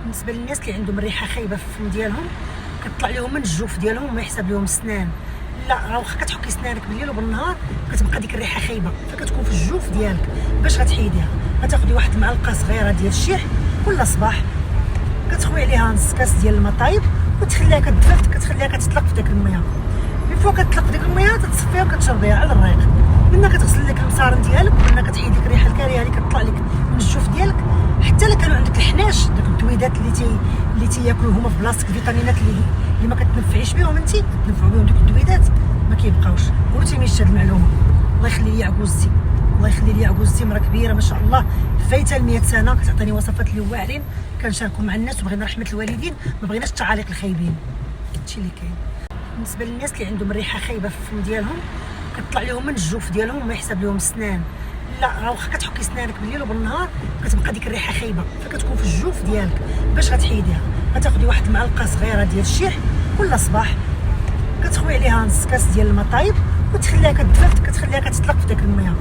بالنسبه للناس اللي عندهم الريحه خايبه في الفم ديالهم، كتطلع لهم من الجوف ديالهم وما يحسب لهم السنان. لا راه واخا كتحكي سنانك بالليل وبالنهار كتبقى ديك الريحه خايبه، فكتكون في الجوف ديالك. باش غتحيديها غتاخدي واحد المعلقه صغيره ديال الشيح كل صباح، كتخوي عليها نص كاس ديال الماء طايب وتخليها كتدفى، كتخليها كتطلق في داك المياه. من فوق كتطلق في داك المياه تتصفيها وكتشربيها على الريق. منها كتغسل لك المصارن ديالك، ومنها كتحيد لك الريحه الكريهه اللي كتطلع لك من الجوف ديالك. حتى الا كانوا عندك الحناش، داك الدويدات اللي تياكلوا هما في بلاصتك، الفيتامينات اللي ما كتنفعيش بهم انت، كتنفعوا بهم دوك الدويدات ما كيبقاوش. قلتي ماشي هاد المعلومه. الله يخلي لي عكوزتي، الله يخلي لي عكوزتي، مرا كبيره ما شاء الله فايته 100 سنه، كتعطيني وصفات اللي واعرين كنشاركوا مع الناس، وبغينا رحمه الوالدين، ما بغيناش التعاليق الخايبين. هادشي اللي كاين. بالنسبه للناس اللي عندهم الريحه خايبه في الفم ديالهم، كتطلع لهم من الجوف ديالهم وما يحسب لهم السنان. لا راه واخا كتحكي سنانك بالليل وبالنهار كتبقى ديك الريحه خايبه، فكتكون في الجوف ديالك. باش غتحيديها غتاخدي واحد المعلقه صغيره ديال الشيح كل صباح، كتخوي عليها نص كاس ديال الماء طايب وتخليها كتدفى، كتخليها كتطلق في داك المياه.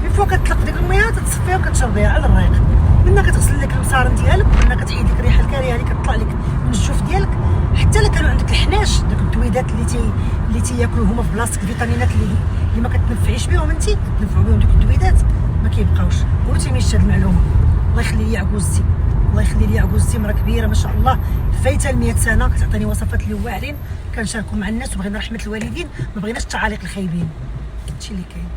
من فوق كتطلق في داك المياه تتصفيها وكتشربيها على الريق. منها كتغسل لك المصارن ديالك، ومنها كتحيد لك الريحه الكريهه اللي كتطلع لك من الجوف ديالك. حتى الا كانوا عندك الحناش، داك الدويدات اللي تياكلوا هما في بلاصتك، الفيتامينات اللي ما كتنفعيش بهم انت، كتنفعوا بهم دوك الدويدات ما كيبقاوش. قلتي ماشي هاد المعلومه. الله يخلي لي عكوزتي، الله يخلي لي عكوزتي، مرا كبيره ما شاء الله فايته 100 سنه، كتعطيني وصفات اللي واعرين كنشاركوا مع الناس، وبغينا رحمه الوالدين، ما بغيناش التعاليق الخايبين. هادشي اللي كاين.